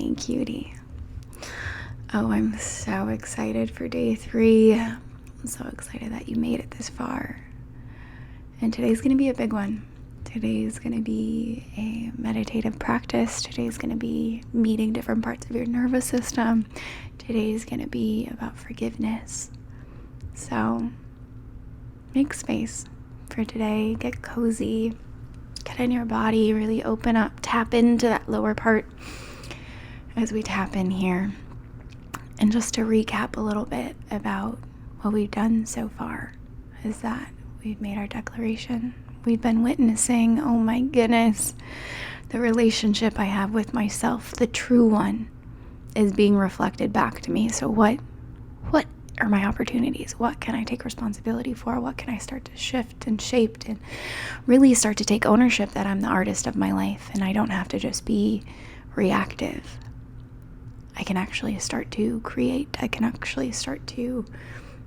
Hey, cutie. Oh, I'm so excited for day 3. I'm so excited that you made it this far. And today's going to be a big one. Today's going to be a meditative practice. Today's going to be meeting different parts of your nervous system. Today's going to be about forgiveness. So make space for today. Get cozy. Get in your body. Really open up. Tap into that lower part as we tap in here. And just to recap a little bit about what we've done so far is that we've made our declaration. We've been witnessing, oh my goodness, the relationship I have with myself, the true one, is being reflected back to me. So what are my opportunities? What can I take responsibility for? What can I start to shift and shape and really start to take ownership that I'm the artist of my life and I don't have to just be reactive. I can actually start to create. I can actually start to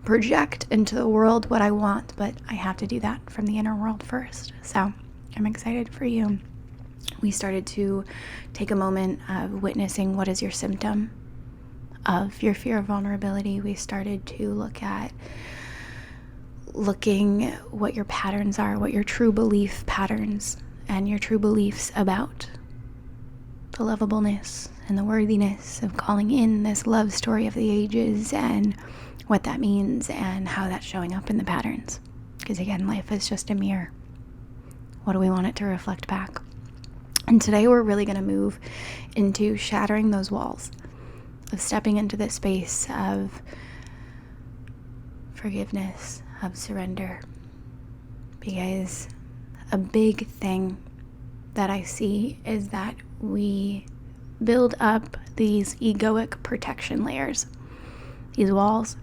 project into the world what I want, but I have to do that from the inner world first. So I'm excited for you. We started to take a moment of witnessing what is your symptom of your fear of vulnerability. We started to looking what your patterns are, what your true belief patterns and your true beliefs about the lovableness and the worthiness of calling in this love story of the ages and what that means and how that's showing up in the patterns. Because again, life is just a mirror. What do we want it to reflect back? And today we're really going to move into shattering those walls, of stepping into this space of forgiveness, of surrender. Because a big thing that I see is that we build up these egoic protection layers, these walls,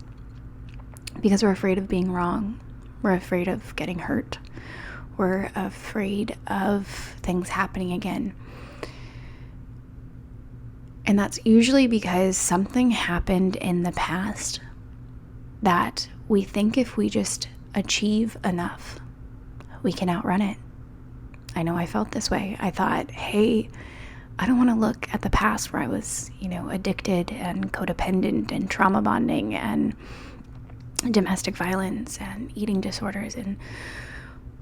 because we're afraid of being wrong. We're afraid of getting hurt. We're afraid of things happening again. And that's usually because something happened in the past that we think if we just achieve enough, we can outrun it. I know I felt this way. I thought, hey, I don't want to look at the past where I was, addicted and codependent and trauma bonding and domestic violence and eating disorders and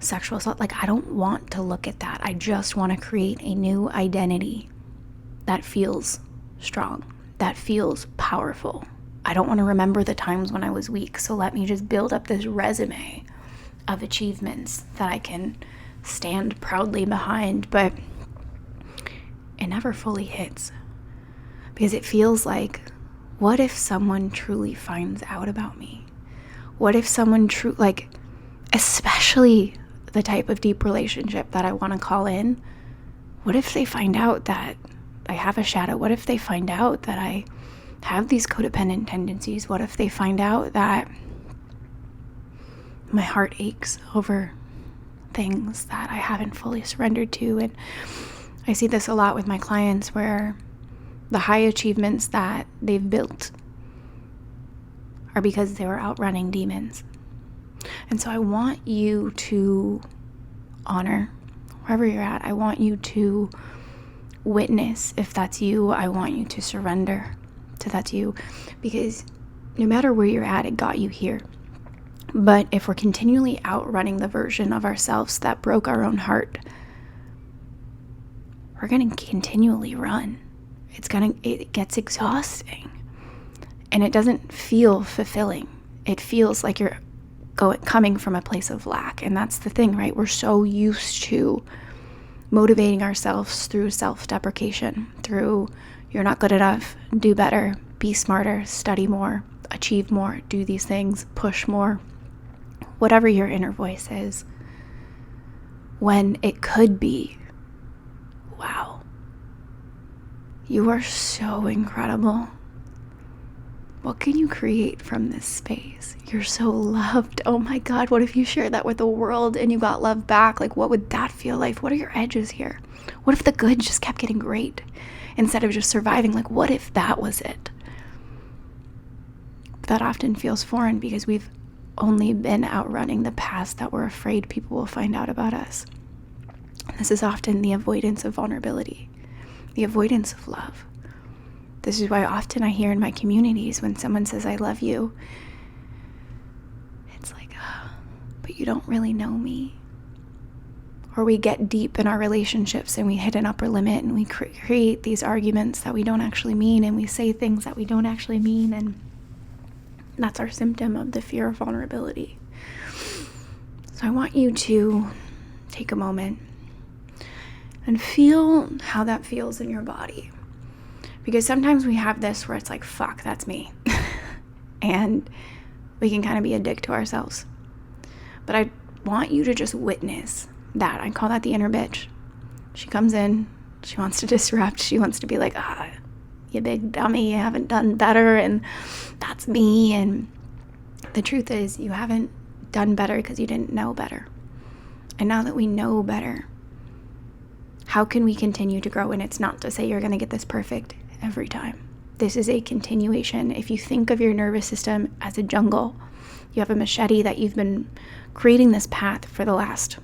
sexual assault. I don't want to look at that. I just want to create a new identity that feels strong, that feels powerful. I don't want to remember the times when I was weak. So let me just build up this resume of achievements that I can stand proudly behind. But it never fully hits, because it feels like, what if someone truly finds out about me? What if someone especially the type of deep relationship that I want to call in, what if they find out that I have a shadow? What if they find out that I have these codependent tendencies? What if they find out that my heart aches over things that I haven't fully surrendered to? And I see this a lot with my clients, where the high achievements that they've built are because they were outrunning demons. And so I want you to honor wherever you're at. I want you to witness if that's you. I want you to surrender to that's you, because no matter where you're at, it got you here. But if we're continually outrunning the version of ourselves that broke our own heart, we're going to continually run. It gets exhausting, and it doesn't feel fulfilling. It feels like you're coming from a place of lack. And that's the thing, right? We're so used to motivating ourselves through self-deprecation, through you're not good enough, do better, be smarter, study more, achieve more, do these things, push more, whatever your inner voice is, when it could be, wow, you are so incredible. What can you create from this space? You're so loved. Oh my God, what if you shared that with the world and you got love back? What would that feel like? What are your edges here? What if the good just kept getting great instead of just surviving? What if that was it? That often feels foreign because we've only been outrunning the past that we're afraid people will find out about us. This is often the avoidance of vulnerability, the avoidance of love. This is why often I hear in my communities when someone says, I love you, it's like, oh, but you don't really know me. Or we get deep in our relationships and we hit an upper limit and we create these arguments that we don't actually mean, and we say things that we don't actually mean, and that's our symptom of the fear of vulnerability. So I want you to take a moment and feel how that feels in your body. Because sometimes we have this where it's like, fuck, that's me. And we can kind of be a dick to ourselves. But I want you to just witness that. I call that the inner bitch. She comes in, she wants to disrupt, she wants to be like, you big dummy, you haven't done better, and that's me. And the truth is, you haven't done better because you didn't know better. And now that we know better, how can we continue to grow? And it's not to say you're going to get this perfect every time. This is a continuation. If you think of your nervous system as a jungle, you have a machete that you've been creating this path for the last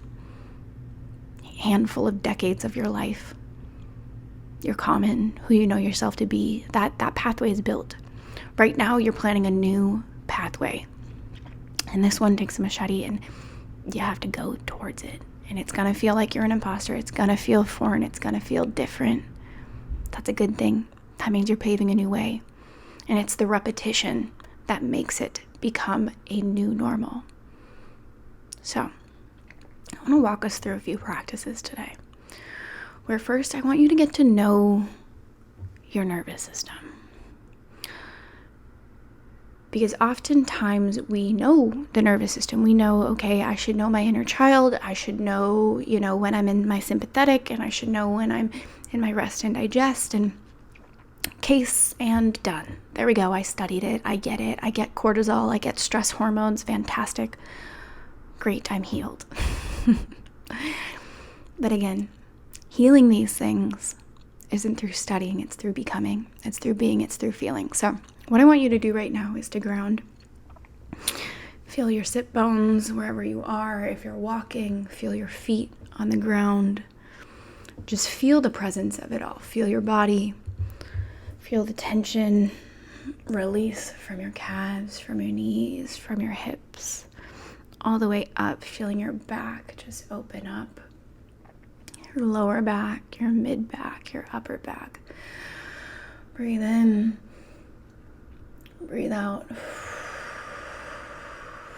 handful of decades of your life. You're common, who you know yourself to be. That pathway is built. Right now, you're planning a new pathway. And this one takes a machete and you have to go towards it. And it's going to feel like you're an imposter. It's going to feel foreign. It's going to feel different. That's a good thing. That means you're paving a new way. And it's the repetition that makes it become a new normal. So, I want to walk us through a few practices today. Where first, I want you to get to know your nervous system. Because oftentimes we know the nervous system. We know, okay, I should know my inner child. I should know, when I'm in my sympathetic, and I should know when I'm in my rest and digest, and case and done. There we go. I studied it. I get it. I get cortisol. I get stress hormones. Fantastic. Great. I'm healed. But again, healing these things isn't through studying. It's through becoming. It's through being. It's through feeling. So what I want you to do right now is to ground. Feel your sit bones wherever you are. If you're walking, feel your feet on the ground. Just feel the presence of it all. Feel your body. Feel the tension release from your calves, from your knees, from your hips, all the way up. Feeling your back just open up. Your lower back, your mid back, your upper back. Breathe in. Breathe out.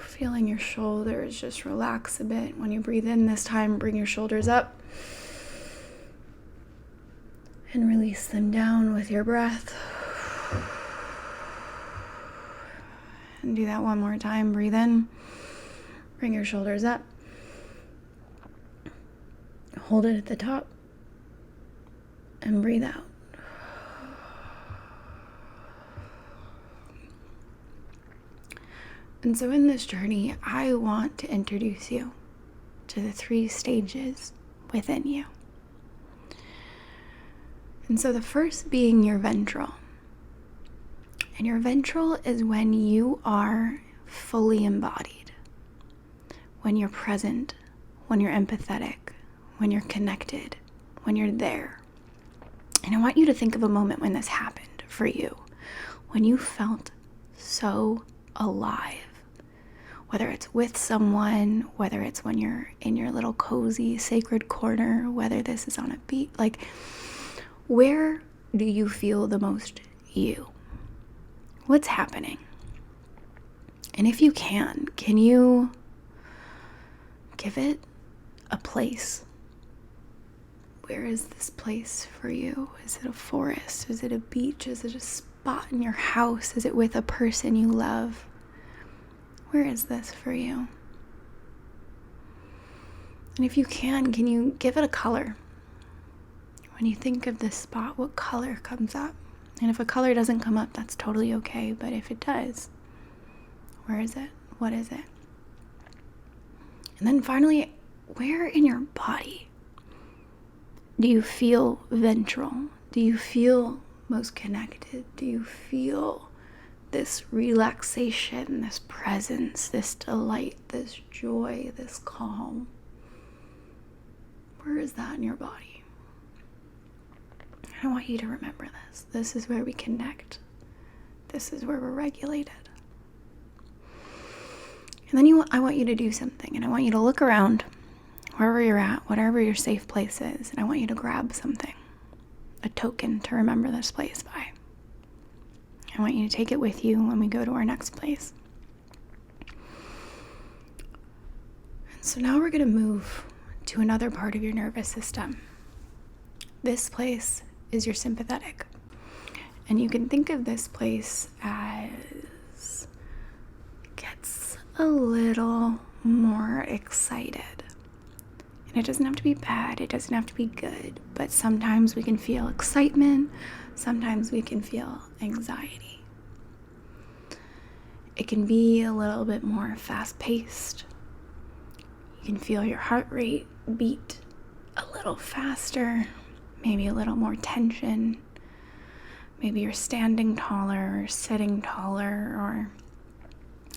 Feeling your shoulders just relax a bit. When you breathe in this time, bring your shoulders up and release them down with your breath. And do that one more time. Breathe in. Bring your shoulders up. Hold it at the top. And breathe out. And so in this journey, I want to introduce you to the 3 stages within you. And so the first being your ventral. And your ventral is when you are fully embodied, when you're present, when you're empathetic, when you're connected, when you're there. And I want you to think of a moment when this happened for you, when you felt so alive. Whether it's with someone, whether it's when you're in your little cozy sacred corner, whether this is on a beach, like, where do you feel the most you? What's happening? And if you can you give it a place? Where is this place for you? Is it a forest? Is it a beach? Is it a spot in your house? Is it with a person you love? Where is this for you? And if you can you give it a color? When you think of this spot, what color comes up? And if a color doesn't come up, that's totally okay. But if it does, where is it? What is it? And then finally, where in your body do you feel ventral? Do you feel most connected? Do you feel this relaxation, this presence, this delight, this joy, this calm? Where is that in your body? And I want you to remember this. This is where we connect. This is where we're regulated. And then I want you to do something, and I want you to look around wherever you're at, whatever your safe place is, and I want you to grab something, a token to remember this place by. I want you to take it with you when we go to our next place. And so now we're going to move to another part of your nervous system. This place is your sympathetic. And you can think of this place as gets a little more excited. And it doesn't have to be bad, it doesn't have to be good, but sometimes we can feel excitement, sometimes we can feel anxiety. It can be a little bit more fast-paced. You can feel your heart rate beat a little faster, maybe a little more tension. Maybe you're standing taller or sitting taller, or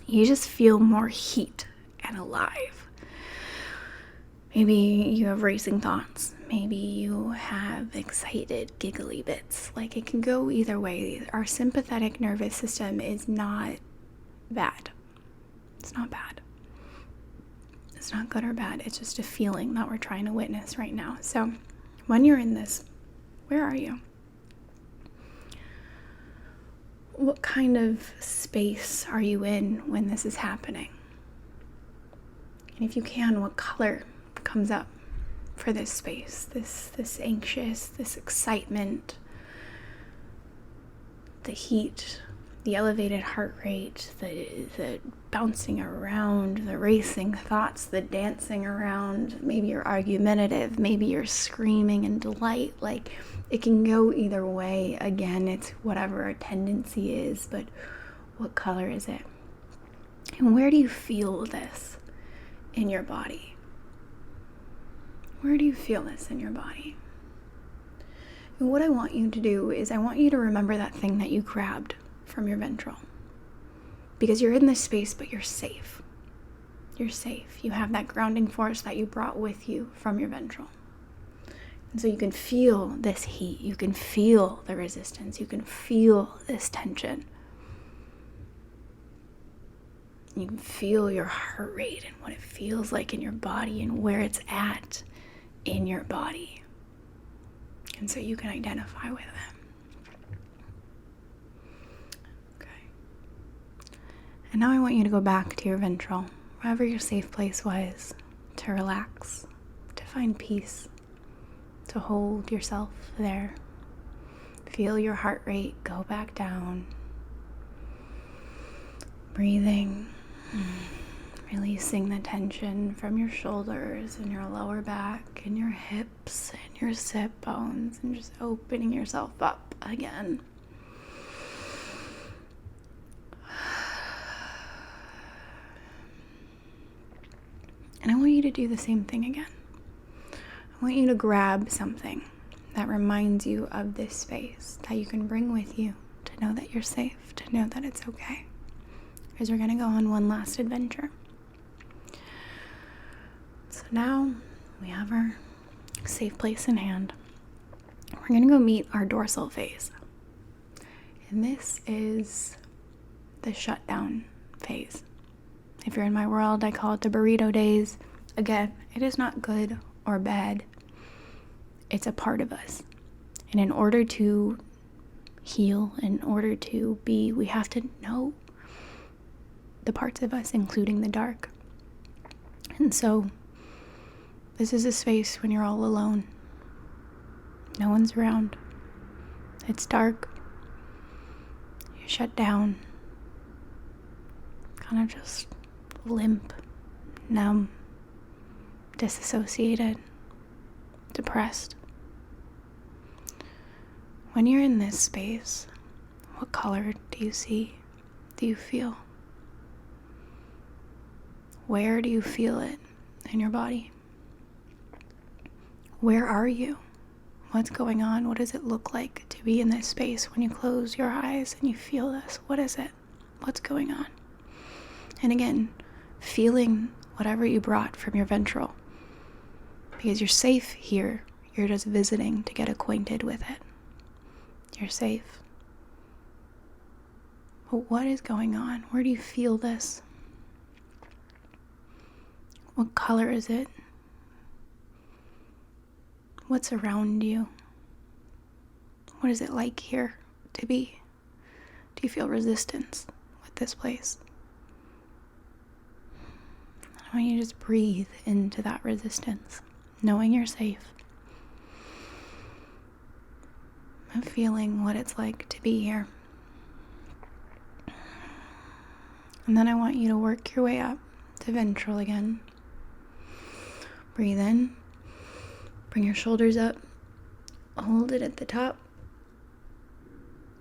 you just feel more heat and alive. Maybe you have racing thoughts. Maybe you have excited, giggly bits. Like, it can go either way. Our sympathetic nervous system is not bad. It's not bad. It's not good or bad. It's just a feeling that we're trying to witness right now. So when you're in this, where are you? What kind of space are you in when this is happening? And if you can, what color comes up for this space? This anxious, this excitement, the heat, the elevated heart rate, the bouncing around, the racing thoughts, the dancing around. Maybe you're argumentative, maybe you're screaming in delight. Like, it can go either way. Again, it's whatever our tendency is, but what color is it? And where do you feel this in your body? Where do you feel this in your body? And what I want you to do is I want you to remember that thing that you grabbed from your ventral. Because you're in this space, but you're safe. You're safe. You have that grounding force that you brought with you from your ventral. And so you can feel this heat. You can feel the resistance. You can feel this tension. You can feel your heart rate and what it feels like in your body and where it's at in your body. And so you can identify with it. Okay. And now I want you to go back to your ventral, wherever your safe place was, to relax, to find peace, to hold yourself there. Feel your heart rate go back down. Breathing, releasing the tension from your shoulders and your lower back and your hips and your sit bones, and just opening yourself up again. And I want you to do the same thing again. I want you to grab something that reminds you of this space that you can bring with you to know that you're safe, to know that it's okay. Because we're going to go on one last adventure. So now we have our safe place in hand. We're going to go meet our dorsal phase. And this is the shutdown phase. If you're in my world, I call it the burrito days. Again, it is not good or bad. It's a part of us. And in order to heal, in order to be, we have to know the parts of us, including the dark. And so this is a space when you're all alone. No one's around. It's dark. You're shut down. Kind of just limp, numb, disassociated, depressed. When you're in this space, what color do you see? Do you feel? Where do you feel it in your body? Where are you? What's going on? What does it look like to be in this space when you close your eyes and you feel this? What is it? What's going on? And again, feeling whatever you brought from your ventral. Because you're safe here. You're just visiting to get acquainted with it. You're safe. But what is going on? Where do you feel this? What color is it? What's around you? What is it like here to be? Do you feel resistance with this place? I want you to just breathe into that resistance, knowing you're safe. And feeling what it's like to be here. And then I want you to work your way up to ventral again. Breathe in. Bring your shoulders up. Hold it at the top.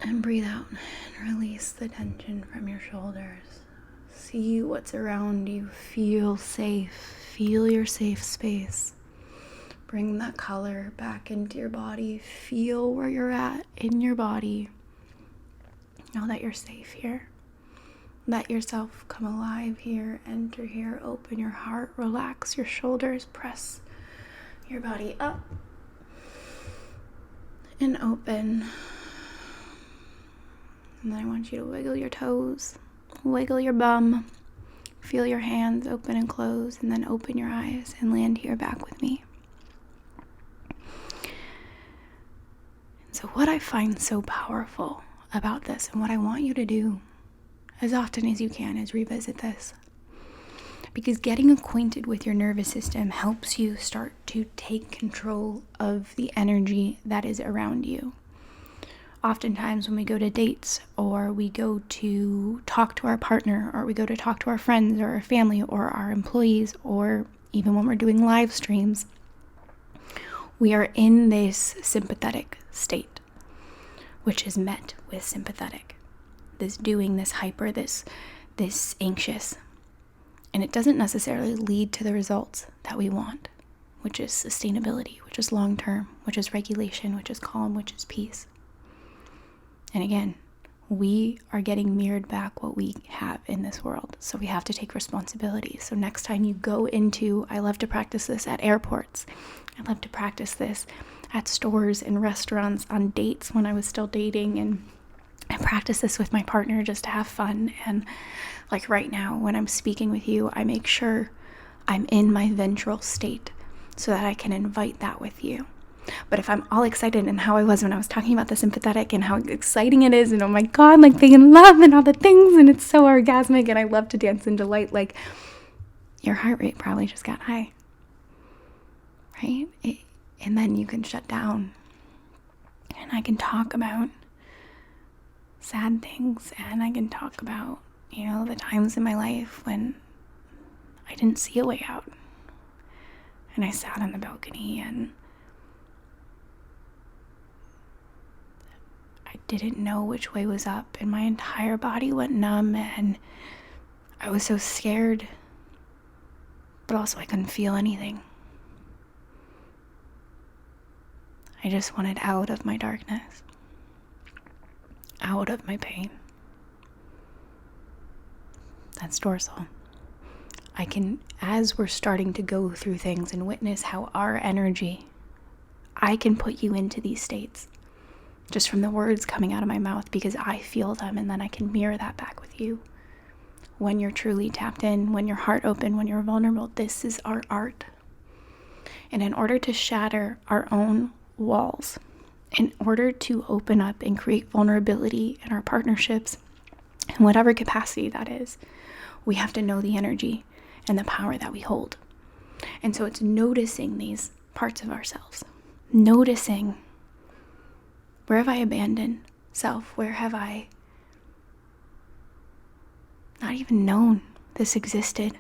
And breathe out. And release the tension from your shoulders. See what's around you. Feel safe. Feel your safe space. Bring that color back into your body. Feel where you're at in your body. Know that you're safe here. Let yourself come alive here. Enter here. Open your heart. Relax your shoulders. Press your body up. And open. And then I want you to wiggle your toes. Wiggle your bum. Feel your hands open and close. And then open your eyes and land here back with me. So what I find so powerful about this, and what I want you to do as often as you can, is revisit this. Because getting acquainted with your nervous system helps you start to take control of the energy that is around you. Oftentimes when we go to dates, or we go to talk to our partner, or we go to talk to our friends or our family or our employees, or even when we're doing live streams, we are in this sympathetic state, which is met with sympathetic. This doing, this hyper, this anxious. And it doesn't necessarily lead to the results that we want, which is sustainability, which is long-term, which is regulation, which is calm, which is peace. And again, we are getting mirrored back what we have in this world. So we have to take responsibility. So next time you go into, I love to practice this at airports. I love to practice this at stores and restaurants, on dates when I was still dating, and I practice this with my partner just to have fun. And like right now, when I'm speaking with you, I make sure I'm in my ventral state so that I can invite that with you. But if I'm all excited, and how I was when I was talking about the sympathetic and how exciting it is, and oh my God, like being in love and all the things, and it's so orgasmic, and I love to dance in delight, like your heart rate probably just got high, right? And then you can shut down, and I can talk about sad things, and I can talk about, the times in my life when I didn't see a way out, and I sat on the balcony and I didn't know which way was up, and my entire body went numb, and I was so scared, but also I couldn't feel anything. I just wanted out of my darkness, out of my pain. That's dorsal. I can, as we're starting to go through things and witness how our energy, I can put you into these states just from the words coming out of my mouth, because I feel them, and then I can mirror that back with you. When you're truly tapped in, when your heart open, when you're vulnerable, this is our art. And in order to shatter our own walls, in order to open up and create vulnerability in our partnerships, in whatever capacity that is, we have to know the energy and the power that we hold. And so it's noticing these parts of ourselves, noticing, where have I abandoned self? Where have I not even known this existed,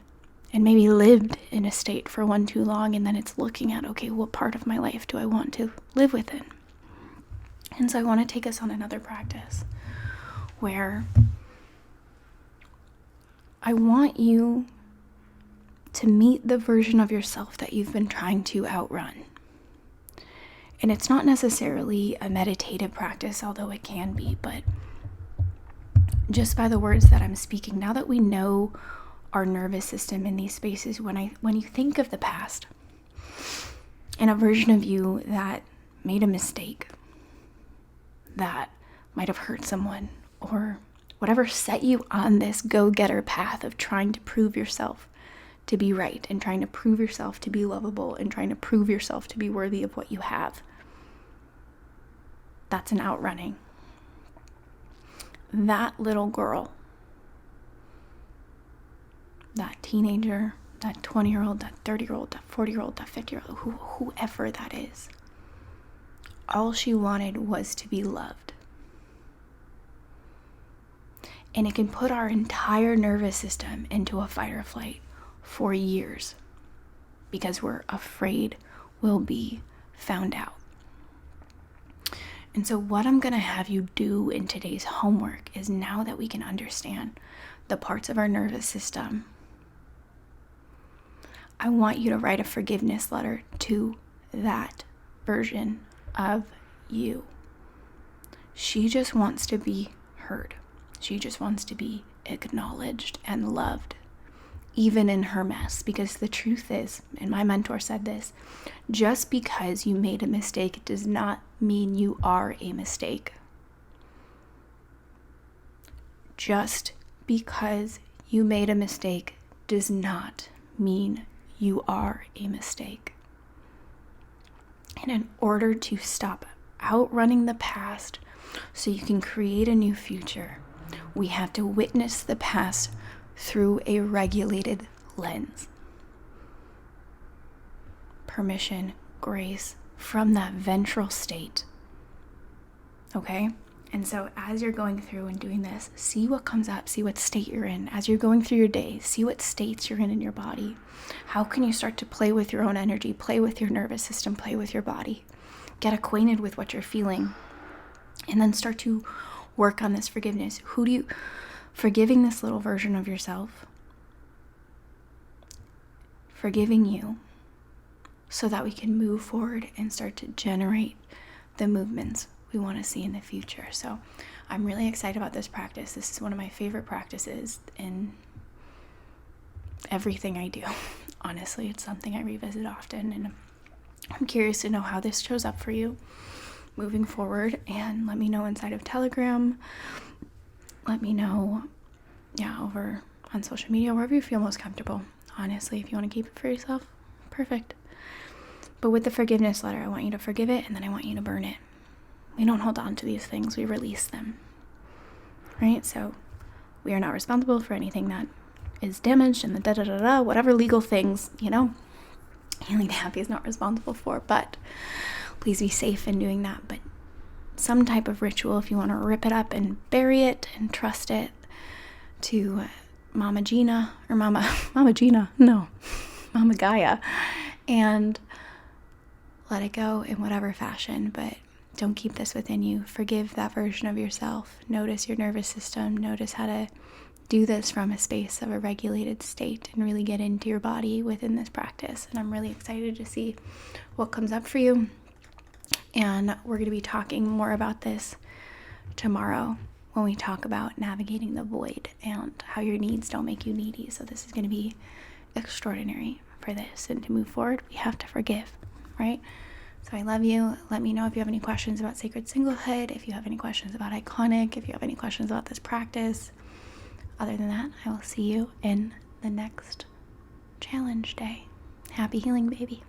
and maybe lived in a state for one too long, and then it's looking at, okay, what part of my life do I want to live within? And so I want to take us on another practice where I want you to meet the version of yourself that you've been trying to outrun. And it's not necessarily a meditative practice, although it can be, but just by the words that I'm speaking, now that we know our nervous system in these spaces, when you think of the past and a version of you that made a mistake, that might have hurt someone, or whatever set you on this go-getter path of trying to prove yourself to be right and trying to prove yourself to be lovable and trying to prove yourself to be worthy of what you have. That's an outrunning. That little girl, that teenager, that 20-year-old, that 30-year-old, that 40-year-old, that 50-year-old, whoever that is, all she wanted was to be loved. And it can put our entire nervous system into a fight or flight for years because we're afraid we'll be found out. And so what I'm going to have you do in today's homework is, now that we can understand the parts of our nervous system, I want you to write a forgiveness letter to that version of you. She just wants to be heard. She just wants to be acknowledged and loved, even in her mess. Because the truth is, and my mentor said this, just because you made a mistake does not mean you are a mistake. Just because you made a mistake does not mean you are a mistake. And in order to stop outrunning the past so you can create a new future, we have to witness the past through a regulated lens. Permission, grace, from that ventral state. Okay? And so as you're going through and doing this, see what comes up, see what state you're in. As you're going through your day, see what states you're in your body. How can you start to play with your own energy, play with your nervous system, play with your body? Get acquainted with what you're feeling. And then start to work on this forgiveness. Forgiving this little version of yourself. Forgiving you so that we can move forward and start to generate the movements we want to see in the future. So I'm really excited about this practice. This is one of my favorite practices in everything I do. Honestly, it's something I revisit often, and I'm curious to know how this shows up for you moving forward. And let me know inside of Telegram. Let me know, over on social media, wherever you feel most comfortable. Honestly, if you want to keep it for yourself, perfect. But with the forgiveness letter, I want you to forgive it, and then I want you to burn it. We don't hold on to these things, we release them. Right? So we are not responsible for anything that is damaged and the whatever legal things, Healing Happy is not responsible for. But please be safe in doing that. But some type of ritual, if you want to rip it up and bury it and trust it to Mama Gina, or Mama Gaia, and let it go in whatever fashion. But don't keep this within you. Forgive that version of yourself. Notice your nervous system. Notice how to do this from a space of a regulated state and really get into your body within this practice. And I'm really excited to see what comes up for you. And we're going to be talking more about this tomorrow when we talk about navigating the void and how your needs don't make you needy. So this is going to be extraordinary for this. And to move forward, we have to forgive, right? So I love you. Let me know if you have any questions about Sacred Singlehood, if you have any questions about Iconic, if you have any questions about this practice. Other than that, I will see you in the next challenge day. Happy healing, baby.